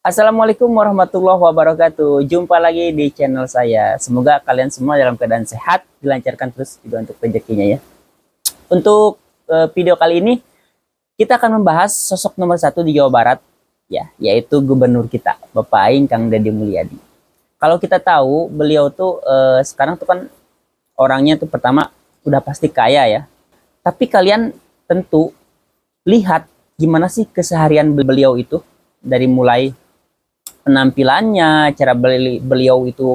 Assalamualaikum warahmatullahi wabarakatuh. Jumpa lagi di channel saya. Semoga kalian semua dalam keadaan sehat, dilancarkan terus juga untuk rezekinya ya. Untuk video kali ini kita akan membahas sosok nomor satu di Jawa Barat ya, yaitu gubernur kita, Bapak Aing Kang Deddy Mulyadi. Kalau kita tahu beliau tuh sekarang tuh kan orangnya tuh pertama udah pasti kaya ya. Tapi kalian tentu lihat gimana sih keseharian beliau itu dari mulai penampilannya, cara beliau itu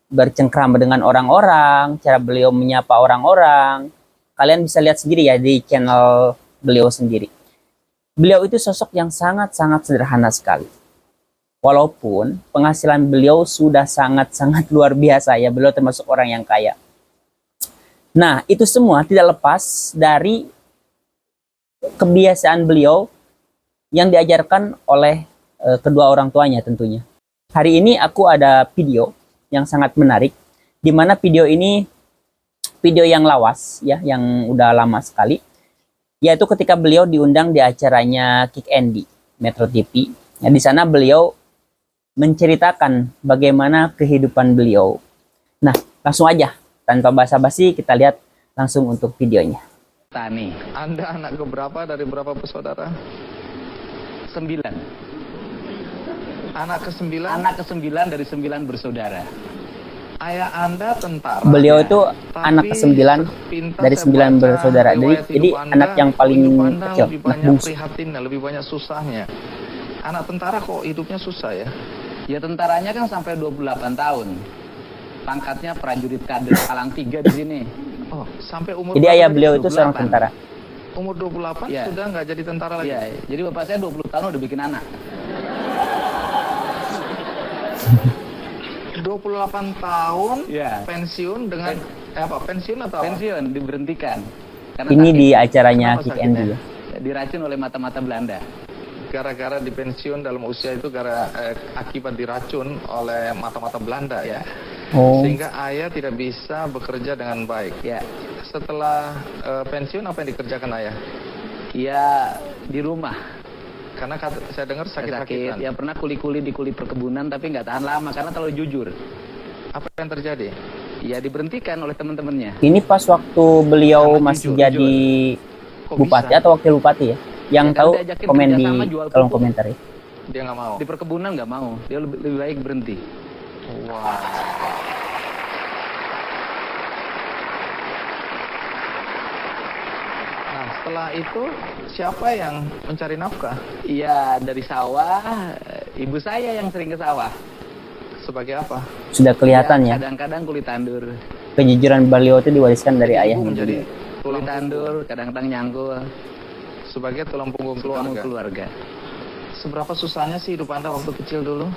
bercengkrama dengan orang-orang, cara beliau menyapa orang-orang. Kalian bisa lihat sendiri ya di channel beliau sendiri. Beliau itu sosok yang sangat-sangat sederhana sekali. Walaupun penghasilan beliau sudah sangat-sangat luar biasa ya, beliau termasuk orang yang kaya. Nah, itu semua tidak lepas dari kebiasaan beliau yang diajarkan oleh kedua orang tuanya tentunya. Hari ini aku ada video yang sangat menarik, di mana video ini video yang lawas ya, yang udah lama sekali, yaitu ketika beliau diundang di acaranya Kick Andy Metro TV. Nah, di sana beliau menceritakan bagaimana kehidupan beliau. Nah, langsung aja tanpa basa-basi kita lihat langsung untuk videonya. Tani, Anda anak keberapa dari berapa bersaudara? 9. Anak ke-9? Anak ke-9 dari 9 bersaudara. Ayah Anda tentara. Beliau itu Tapi anak ke-9 sepintas dari saya 9 baca bersaudara. riwayat Jadi hidup anak yang paling hidup Anda kecil, lebih anak banyak bungsu. prihatinnya, lebih banyak susahnya. Anak tentara kok hidupnya susah ya? Ya tentaranya kan sampai 28 tahun. Pangkatnya prajurit kader Palang 3 di sini. Oh, sampai umur Jadi berapa ayah tadi? beliau itu 28. seorang tentara. Umur 28 Ya. sudah nggak jadi tentara lagi? Iya, jadi bapak saya 20 tahun udah bikin anak. 28 tahun Iya. pensiun dengan pensiun atau apa? Pensiun diberhentikan. Karena Ini sakit. di acaranya Kenapa Kick sakitnya? Andy ya. Diracun oleh mata-mata Belanda. Gara-gara di pensiun dalam usia itu akibat diracun oleh mata-mata Belanda ya. Oh, Sehingga ayah tidak bisa bekerja dengan baik. Ya, Setelah pensiun apa yang dikerjakan ayah? ya di rumah. Karena saya dengar sakit-sakitan. Ya pernah kuli-kuli di kuli perkebunan tapi nggak tahan lama karena terlalu jujur. Apa yang terjadi? Ya diberhentikan oleh teman-temannya. ini pas waktu beliau Karena masih jujur, jadi Kok bupati bisa? atau wakil bupati ya? Yang Ya, kan tahu diajakin komen di kerjasama jual kolom pupuk. komentar ya. Dia nggak mau. Di perkebunan nggak mau. Dia lebih baik berhenti. Wah. Nah, setelah itu siapa yang mencari nafkah? Iya, dari sawah. Ibu saya yang sering ke sawah. Sebagai apa? Sudah kelihatan ya, Kadang-kadang kulit tandur. kejujuran beliau itu diwariskan dari Ibu ayahnya. menjadi Kulit tulang tandur, kadang-kadang nyangkul. sebagai tulang punggung keluarga. Keluarga. Seberapa susahnya sih hidup Anda waktu kecil dulu?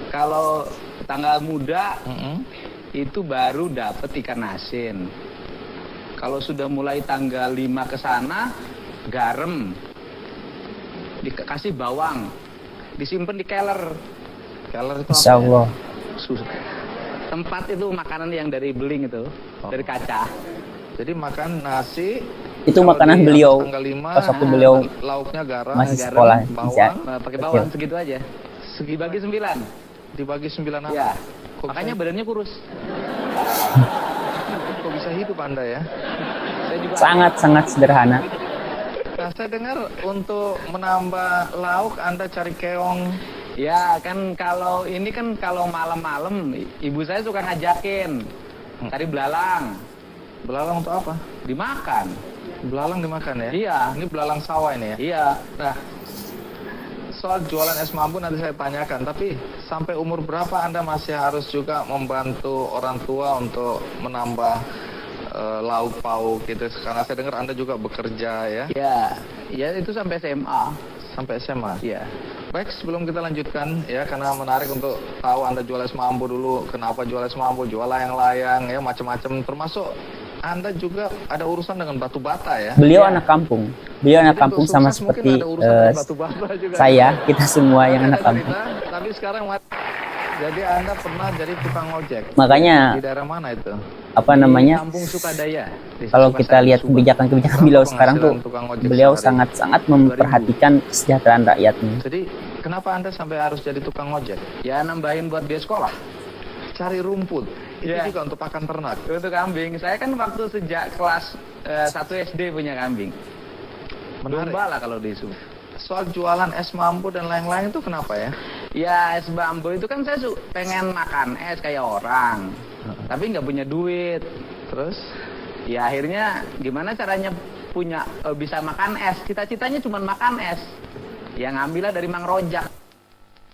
Kalau tanggal muda Mm-mm. itu baru dapat ikan asin. Kalau sudah mulai tanggal 5 ke sana, garam. Dikasih bawang. Disimpan di keler. Keler itu Insya apa? Allah. Tempat itu makanan yang dari beling itu, dari kaca. Jadi makan nasi. Itu kalau makanan di beliau atas tanggal 5, pas waktu beliau lauknya garam, masih garam, sekolah bawang, bisa. Pakai Kecil. bawang segitu aja. Dibagi 9. dibagi 9 apa? Ya. Kok Makanya bisa, badannya kurus. kok bisa hidup Anda ya? Saya juga Sangat-sangat sederhana. Nah, saya dengar untuk menambah lauk Anda cari keong. Ya kan kalau ini kan kalau malam-malam ibu saya suka ngajakin cari belalang Belalang untuk apa? dimakan. Belalang dimakan ya? Iya. Ini belalang sawah ini ya? Iya. Nah, soal jualan es mambu nanti saya tanyakan. Tapi sampai umur berapa Anda masih harus juga membantu orang tua untuk menambah lauk pauk gitu? Karena saya dengar Anda juga bekerja ya? Ya, ya itu sampai SMA. Sampai SMA? Iya. Baik, sebelum kita lanjutkan ya, karena menarik untuk tahu Anda jual es mambu dulu. Kenapa jual es mambu? Jual layang-layang ya, macam-macam. Termasuk Anda juga ada urusan dengan batu bata ya? Beliau Ya. anak kampung. Beliau anak Jadi kampung untuk sama sukses mungkin seperti ada urusan dengan batu bata juga. saya, kita semua yang Ada anak kampung. cerita, tapi sekarang Jadi Anda pernah jadi tukang ojek. Makanya Di daerah mana itu? apa Di namanya? Kampung Sukadaya. Desa Kalau kita Sukasari, lihat Subang. kebijakan-kebijakan Berapa beliau sekarang tuh, penghasilan tukang ojek beliau sehari? sangat-sangat memperhatikan kesejahteraan rakyatnya. Jadi kenapa Anda sampai harus jadi tukang ojek? Ya nambahin buat biaya sekolah. Cari rumput. Itu Iya. juga untuk pakan ternak. Untuk kambing. Saya kan waktu sejak kelas 1 SD punya kambing. Menarik. Domba lah kalau di Subang. Soal jualan es mambu dan lain-lain itu kenapa ya? Ya es bambu itu kan saya pengen makan es kayak orang. Tapi nggak punya duit. Terus? Ya akhirnya gimana caranya punya bisa makan es. Cita-citanya cuma makan es. Ya ngambilnya dari Mang Rojak.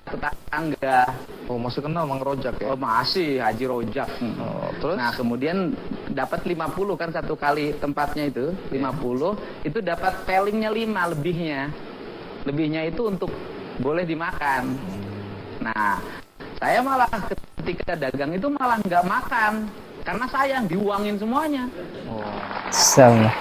Tetangga. Oh, masih kenal Mang Rojak ya? Oh masih Haji Rojak. Oh, terus? Nah kemudian dapat 50 kan satu kali tempatnya itu 50 itu dapat pelingnya 5 lebihnya itu untuk boleh dimakan. Nah saya malah ketika dagang itu malah nggak makan karena sayang diuangin semuanya. Oh. Sama.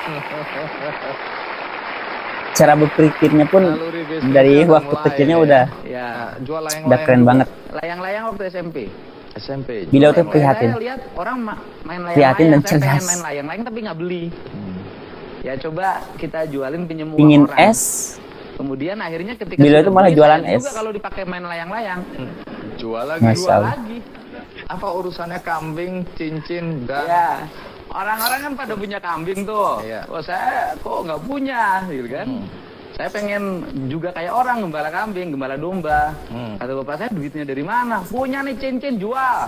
Cara berpikirnya pun Naluri bisnisnya dari udah waktu mulai kecilnya ya. udah Ya Jual udah layang-layang keren juga. banget. layang-layang waktu SMP. SMP. Beliau tuh jual prihatin. Saya lihat orang main Prihatin dan layang-layang, saya pengen cerdas. main layang-layang tapi nggak beli. layang. Ya coba kita jualin pinjem uang Pingin orang. es, Kemudian akhirnya ketika Beliau sudah itu malah beli, jualan sayang es. juga kalau dipakai main layang-layang. Jual lagi. Mas- Jual Masalah. lagi. Apa urusannya kambing, cincin, dan Ya. Orang-orang kan pada punya kambing tuh. Iya. Oh saya kok nggak punya, gitu kan? Saya pengen juga kayak orang gembala kambing, gembala domba. Kata bapak saya duitnya dari mana? Punya nih cincin jual.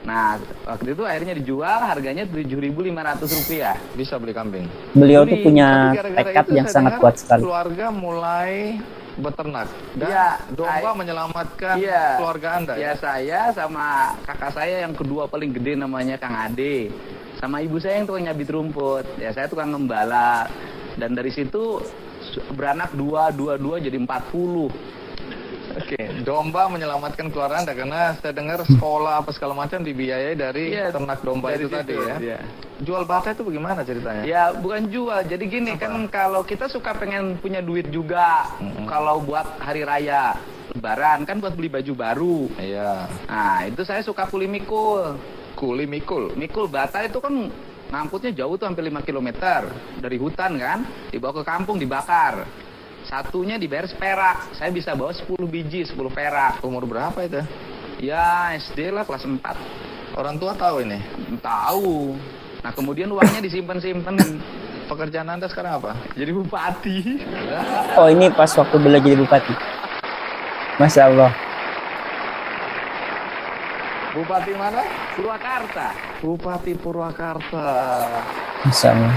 Nah waktu itu akhirnya dijual, harganya Rp7.500. bisa beli kambing. beliau tuh Beli. punya Tapi gara-gara tekad itu yang saya sangat dengar kuat sekali. Keluarga mulai beternak dan Iya, domba menyelamatkan Iya. keluarga Anda. Ya saya sama kakak saya yang kedua paling gede namanya Kang Ade. Sama ibu saya yang tukang nyabit rumput. Ya saya tukang ngembala. Dan dari situ beranak dua jadi 40. Oke, domba menyelamatkan keluarga Anda karena saya dengar sekolah apa segala macam dibiayai dari Iya, ternak domba dari itu tadi situ, ya. iya. Jual bata itu bagaimana ceritanya? Ya bukan jual. Jadi gini kan kalau kita suka pengen punya duit juga. Kalau buat hari raya Lebaran kan buat beli baju baru. Iya. Nah itu saya suka kuli mikul. Kuli mikul. Mikul bata itu kan ngangkutnya jauh tuh hampir 5 km dari hutan kan, dibawa ke kampung dibakar. Satunya dibayar seperak. Saya bisa bawa 10 biji, 10 perak. Umur berapa itu? Ya SD lah kelas 4. Orang tua tahu ini. Tahu. Nah kemudian uangnya disimpan-simpan Pekerjaan Anda sekarang apa? jadi bupati. Oh ini pas waktu beliau jadi bupati. Masya Allah. Bupati mana? Purwakarta. Bupati Purwakarta. Masya Allah.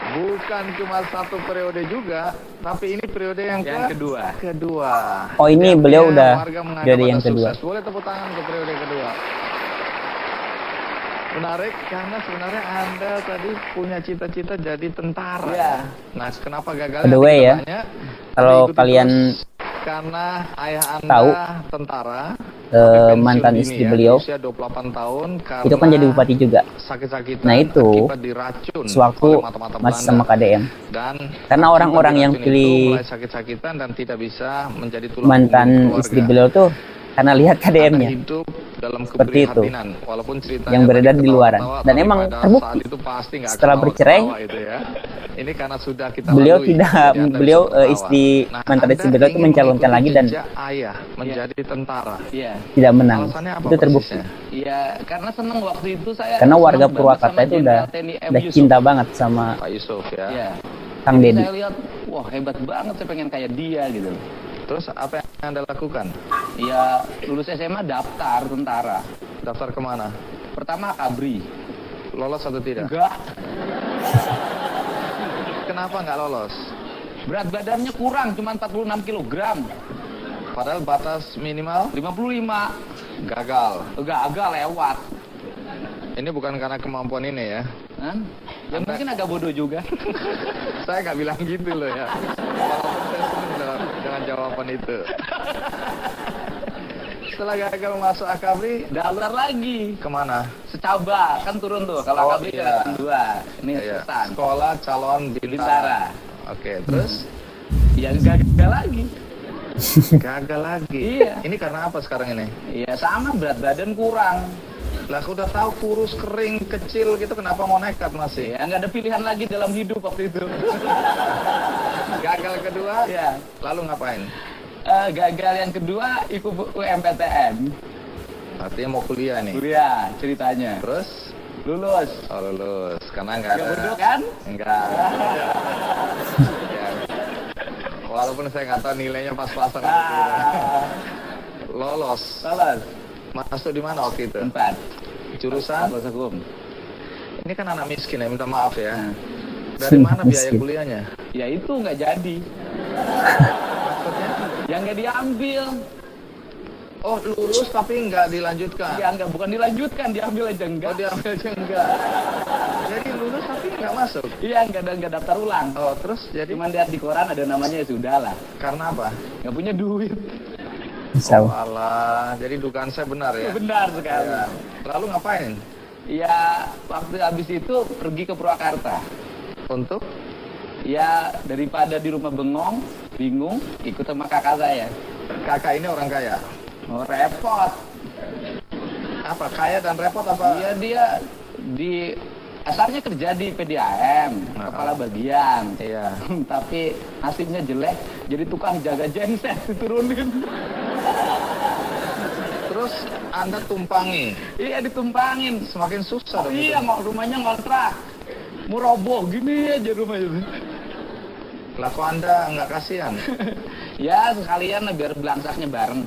Bukan cuma satu periode juga, tapi ini periode yang kedua. Kedua. Oh, ini beliau udah warga menganggap periode Anda yang kedua. sukses. Boleh tepuk tangan untuk periode kedua. Menarik karena sebenarnya Anda tadi punya cita-cita jadi tentara. Iya. Nah, kenapa gagal? By the way ya, kalau kalian karena ayah Anda tahu, tentara, mantan pensiun istri dini ya, beliau usia 28 tahun karena itu kan jadi bupati juga. sakit-sakitan Nah itu akibat diracun sewaktu oleh mata-mata masih Belanda. sama KDM. Dan Karena orang-orang yang akibat diracun pilih itu mulai sakit-sakitan dan tidak bisa menjadi tulang Mantan punggung istri keluarga. beliau tuh karena lihat KDM-nya. Akan hidup dalam Seperti itu. keprihatinan, walaupun ceritanya Yang beredar tadi di luaran. ketawa-tawa, Dan tapi emang pada terbukti. saat itu pasti nggak Setelah akan mau bercerai, ketawa itu ya. Ini karena sudah kita beliau lalui, tidak, jadi Anda beliau bisa ketawa. istri mantan Anda istri beliau itu ingin mencalonkan mengikuti lagi dan jejak ayah menjadi tentara. Iya. tidak menang. Alasannya apa Itu terbukti. persisnya? Iya, karena seneng waktu itu saya. Karena warga seneng banget Purwakarta sama itu udah Jenderal TNI M. Yusuf. cinta banget sama Pak Yusuf ya. Iya. Kang Jadi Deddy. saya lihat, wah hebat banget, saya pengen kayak dia gitu. Terus apa yang Anda lakukan? Ya lulus SMA daftar tentara. Daftar kemana? Pertama Kabri. Lolos atau tidak? Enggak. Kenapa nggak lolos? Berat badannya kurang, cuma 46 kg. Padahal batas minimal 55. gagal. Enggak, agak lewat. Ini bukan karena kemampuan ini ya. Kan? Ya mungkin agak bodoh juga. Saya nggak bilang gitu loh ya. Walaupun saya senang dengan jawaban itu. Setelah gagal masuk Akabri, Daftar lagi. kemana? Secaba, kan turun tuh. Kalau Oh, Kabri iya. kan 2. Ini Ya, pesan. sekolah calon bintara. Bintara. Oke, terus Ya gagal lagi. Gagal lagi. Iya. Ini karena apa sekarang ini? Iya sama, berat badan kurang. Lah aku udah tahu kurus, kering, kecil gitu, kenapa mau nekat masih? Ya nggak ada pilihan lagi dalam hidup waktu itu. Gagal kedua, Ya. lalu ngapain? Gagal yang kedua ikut UMPTN. Artinya mau kuliah nih. Kuliah ceritanya. Terus? Lulus. Oh lulus, karena nggak Gak ada. bodoh kan? Enggak. Ya. Walaupun saya nggak tahu nilainya pas-pasan. Lolos. Salah. Masuk di mana waktu itu? 4. Jurusan? Fakultas Hukum. Ini kan anak miskin ya, minta maaf ya. Nah. Dari mana biaya Miskin. kuliahnya? Ya itu nggak jadi. Maksudnya? Yang nggak diambil. Oh lulus tapi nggak dilanjutkan. Ya nggak, bukan dilanjutkan, diambil aja enggak. Oh diambil aja enggak. Jadi lulus tapi nggak masuk. Iya nggak daftar ulang. Oh terus jadi Cuman lihat di koran ada namanya, ya sudah lah. karena apa? Nggak punya duit. Bisa. Oh alah, jadi dugaan saya benar ya. Benar sekali. Ya. Lalu ngapain? Ya waktu habis itu pergi ke Purwakarta. Untuk? Ya daripada di rumah bengong, bingung, ikut sama kakak saya. Kakak ini orang kaya. Oh repot. Apa kaya dan repot apa? Iya dia di asalnya kerja di PDAM, Nah. kepala bagian. Iya. Tapi nasibnya jelek, jadi tukang jaga genset diturunin. Terus Anda tumpangi, Iya ditumpangin. semakin susah dong. Iya, rumahnya ngontrak. Mau roboh gini aja rumahnya. Lah kok Anda nggak kasihan? Ya sekalian lah biar belangsaknya bareng.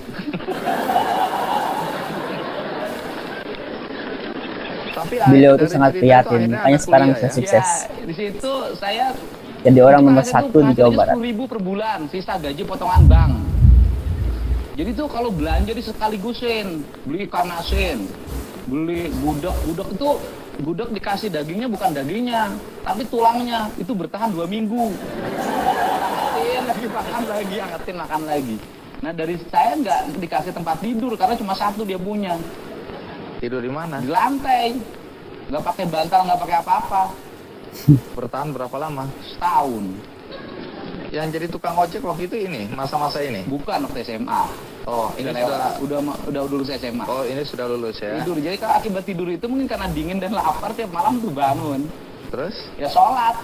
Tapi Beliau dari tuh sangat cerita prihatin, akhirnya makanya Anda sekarang kuliah bisa ya? sukses. Ya di situ saya Jadi orang nomor Kita 1 di Jawa Barat. 10.000 per bulan, sisa gaji potongan bank. Jadi tuh kalau belanja di sekaligusin, beli ikan asin, beli gudeg itu gudeg dikasih dagingnya bukan dagingnya, tapi tulangnya itu bertahan 2 minggu. Angetin lagi, makan lagi, angetin makan lagi. Nah dari saya nggak dikasih tempat tidur karena cuma 1 dia punya, Tidur di mana? di lantai, nggak pakai bantal, nggak pakai apa-apa, Bertahan berapa lama? setahun. Yang jadi tukang ojek waktu itu ini, masa-masa ini? Bukan waktu SMA. Oh, ini Udah sudah. lewat, udah lulus SMA. Oh, ini sudah lulus ya. Tidur. Jadi kalau akibat tidur itu mungkin karena dingin dan lapar tiap malam tuh bangun. Terus? Ya sholat.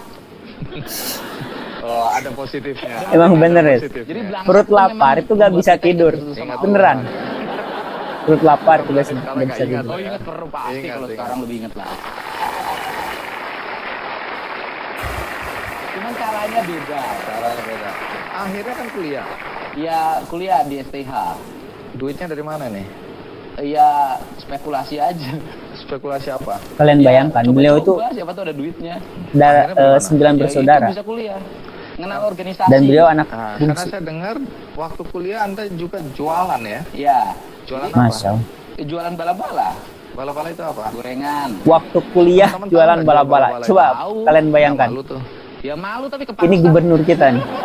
Oh, ada positifnya. Emang bener ya? Positifnya. Jadi belangsak Perut tuh lapar memang itu gak membuat bisa kita tidur. ingat sama Allah. Beneran. Perut lapar itu gak Sekarang bisa nggak ingat. tidur. Oh ingat perlu pasti, Ingat, kalau ingat. sekarang lebih ingat lah. Cuman caranya beda. Caranya beda. Akhirnya kan kuliah. Ya kuliah di STH. Duitnya dari mana nih? Ya spekulasi aja. Spekulasi apa? Kalian Ya, bayangkan, beliau itu coba-coba, siapa tuh ada duitnya. Akhirnya bagaimana? 9 Ya, bersaudara. itu bisa kuliah. Mengenal organisasi. Dan beliau anak Nah, karena bungsu. saya dengar waktu kuliah Anda juga jualan ya? Ya. Jualan Jadi, apa? Masya Allah. jualan bala-bala, Bala-bala itu apa? gorengan. Waktu kuliah Teman-teman jualan tahu nggak bala-bala. bala-bala Coba Tahu. kalian bayangkan. Malu tuh. Ya malu tapi kepaksa. Ini gubernur kita nih. Nggak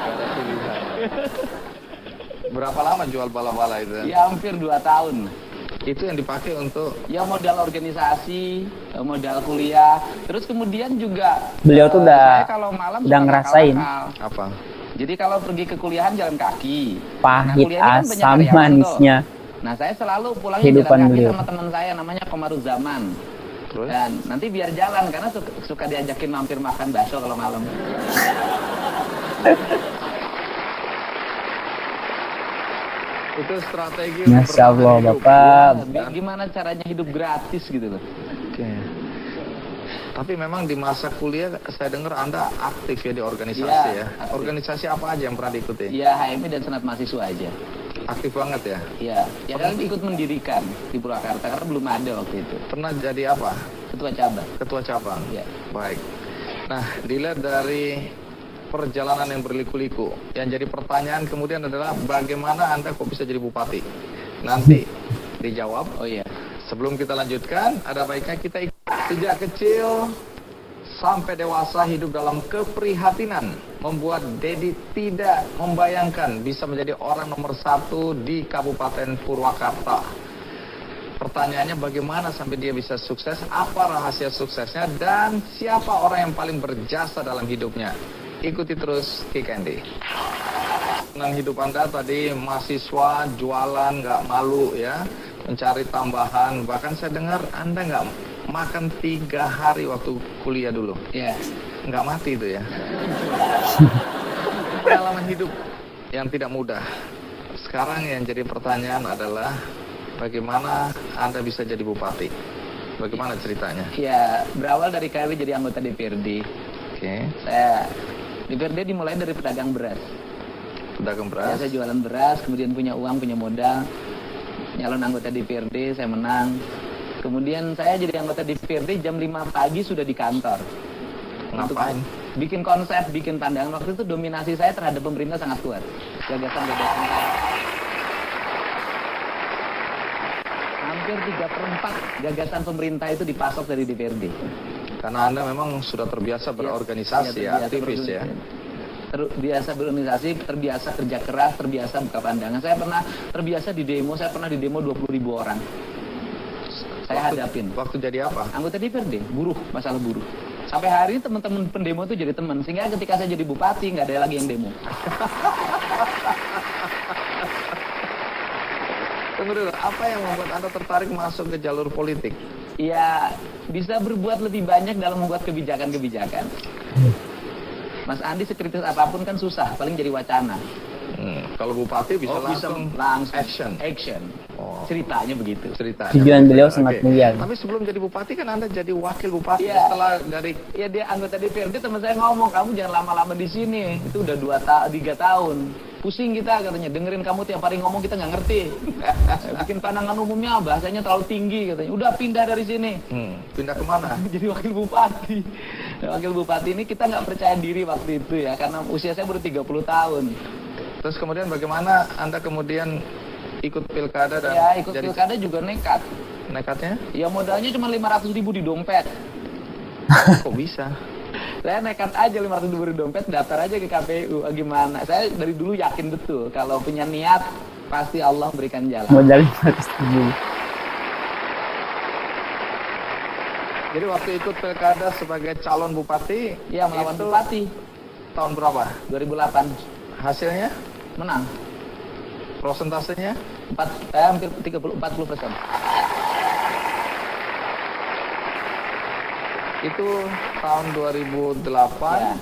ada pilihan. Berapa lama jual bala-bala itu? Ya hampir 2 tahun. Itu yang dipakai untuk Ya modal organisasi, modal kuliah. Terus kemudian juga Beliau tuh udah- saya kalau malam udah suka ngerasain. nakal-nakal. apa? Jadi kalau pergi ke kuliahan jalan kaki. Pahit, kuliah ini kan banyak asam, karyawan tuh. manisnya. Nah saya selalu pulangnya Kehidupan jalan kaki beliau. sama teman saya namanya Komaruzaman. Terus? Dan nanti biar jalan karena suka diajakin mampir makan bakso kalau malam. Itu strategi untuk Masya Allah, bertahan hidup. Bapak. Gimana caranya hidup gratis gitu loh. Oke. Tapi memang di masa kuliah saya dengar Anda aktif ya di organisasi Iya, ya. aktif. Organisasi apa aja yang pernah diikuti? Ya HMI dan Senat Mahasiswa aja. Aktif banget ya. Ya, ya kan ikut mendirikan di Purwakarta karena belum ada waktu itu. Pernah jadi apa? Ketua cabang. Ketua cabang. Ya. Baik. Nah, dilihat dari perjalanan yang berliku-liku, yang jadi pertanyaan kemudian adalah bagaimana Anda kok bisa jadi bupati? Nanti dijawab. Oh iya. Sebelum kita lanjutkan, ada baiknya kita ikut. Sejak kecil sampai dewasa hidup dalam keprihatinan membuat Dedi tidak membayangkan bisa menjadi orang nomor 1 di Kabupaten Purwakarta. Pertanyaannya bagaimana sampai dia bisa sukses, apa rahasia suksesnya, dan siapa orang yang paling berjasa dalam hidupnya. Ikuti terus Ki Candy. perjalanan hidup Anda tadi mahasiswa, jualan, nggak malu ya, mencari tambahan. Bahkan saya dengar Anda nggak makan 3 hari waktu kuliah dulu. Ya. Nggak mati itu ya. Pengalaman hidup yang tidak mudah. Sekarang yang jadi pertanyaan adalah bagaimana Anda bisa jadi bupati? Bagaimana ceritanya? Ya, berawal dari KW jadi anggota DPRD. Oke, Saya DPRD dimulai dari pedagang beras. pedagang Ya, beras. saya jualan beras, kemudian punya uang, punya modal. Nyalon anggota DPRD, saya menang. Kemudian saya jadi anggota DPRD jam 5 pagi sudah di kantor. Ngapain? Bikin konsep, bikin pandangan. Waktu itu dominasi saya terhadap pemerintah sangat kuat. Gagasan-gagasan saya. Hampir 3/4 gagasan pemerintah itu dipasok dari DPRD. Karena Anda memang sudah terbiasa berorganisasi ya, aktivis ya. Terbiasa berorganisasi, terbiasa kerja keras, terbiasa buka pandangan. Saya pernah terbiasa di demo, saya pernah di demo 20.000 orang. Saya hadapin. Waktu jadi apa? Anggota DPRD, buruh, masalah buruh. Sampai hari ini teman-teman pendemo itu jadi teman. Sehingga ketika saya jadi bupati, nggak ada lagi yang demo. Tunggu dulu, apa yang membuat Anda tertarik masuk ke jalur politik? Ya, bisa berbuat lebih banyak dalam membuat kebijakan-kebijakan. Mas Andi sekritis apapun kan susah, paling jadi wacana. Kalau bupati bisa langsung langsung action. Oh. Ceritanya begitu. Ceritanya. Tujuan beliau Oke. sangat mulia. Tapi sebelum jadi bupati kan Anda jadi wakil bupati. Iya. Setelah dari Ya dia anggota DPRD, teman saya ngomong, kamu jangan lama-lama di sini. Itu udah 3 tahun. Pusing kita katanya, dengerin kamu tiap hari ngomong kita nggak ngerti. Bikin pandangan umumnya bahasanya terlalu tinggi katanya. Udah pindah dari sini. pindah kemana? Jadi wakil bupati. Nah, wakil bupati ini kita nggak percaya diri waktu itu ya, karena usia saya baru 30 tahun. Terus kemudian bagaimana Anda kemudian ikut pilkada dan Ya ikut jadi pilkada juga nekat. nekatnya? Ya modalnya cuma 500.000 di dompet. Kok bisa? Saya nekat aja 500.000 di dompet, daftar aja ke KPU. Gimana? Saya dari dulu yakin betul kalau punya niat pasti Allah berikan jalan. Modal 500.000. Jadi waktu ikut pilkada sebagai calon bupati, Ya melawan itu bupati tahun berapa? 2008 Hasilnya? menang. Prosentasenya? Hampir 40%. Itu tahun 2008 Ya.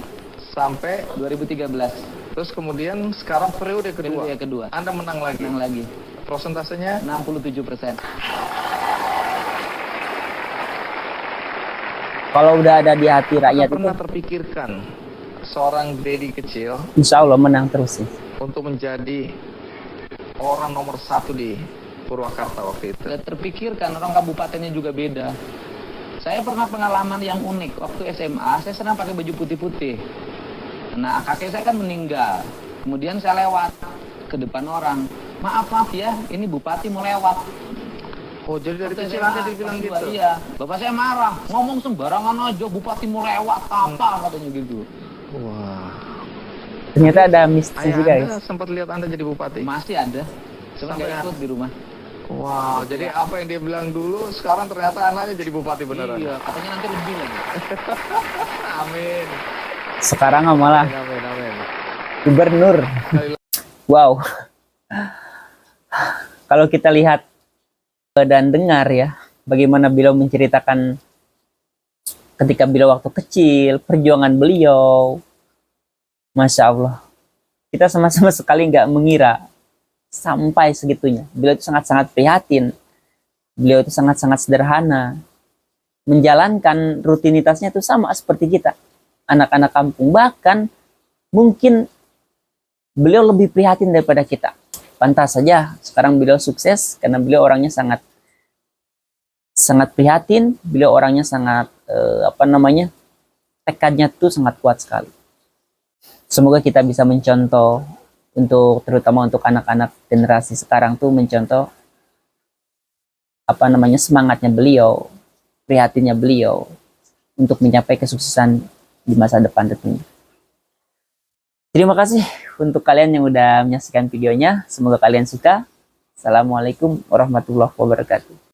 sampai 2013 terus kemudian sekarang periode kedua. periode kedua. Anda menang lagi. Menang lagi. Prosentasenya 67%. Kalau udah ada di hati rakyat itu, pernah terpikirkan seorang Dedi kecil insya Allah menang terus sih. untuk menjadi orang nomor 1 di Purwakarta waktu itu? Gak terpikirkan, orang kabupatennya juga beda. Saya pernah pengalaman yang unik. Waktu SMA, saya senang pakai baju putih-putih. Nah, kakek saya kan meninggal. Kemudian saya lewat ke depan orang. Maaf ya, ini bupati mau lewat. Oh, jadi dari Waktu kecil SMA, Anda dibilang kelas gitu? 2, iya. Bapak saya marah. Ngomong sembarangan aja, bupati mau lewat. Apa katanya gitu. Wah. Ternyata ada mistis Ayah juga Anda guys. sempat lihat Anda jadi bupati? Masih ada. Cuma Sampai nggak ikut di rumah. Wow, jadi apa yang dia bilang dulu, sekarang ternyata anaknya jadi bupati beneran? Iya, katanya nanti lebih lagi. Amin. Sekarang malah Amin, amin. gubernur. Wow. Kalau kita lihat dan dengar ya, bagaimana beliau menceritakan ketika beliau waktu kecil, perjuangan beliau, Masya Allah. Kita sama-sama sekali nggak mengira sampai segitunya. Beliau itu sangat-sangat prihatin. Beliau itu sangat-sangat sederhana. Menjalankan rutinitasnya itu sama seperti kita. Anak-anak kampung. Bahkan mungkin beliau lebih prihatin daripada kita. Pantas saja sekarang beliau sukses karena beliau orangnya sangat prihatin. Beliau orangnya sangat tekadnya tuh sangat kuat sekali. Semoga kita bisa mencontoh terutama untuk anak-anak generasi sekarang tuh mencontoh semangatnya beliau, prihatinnya beliau untuk mencapai kesuksesan di masa depan tentunya. Terima kasih untuk kalian yang udah menyaksikan videonya. Semoga kalian suka. Assalamualaikum warahmatullahi wabarakatuh.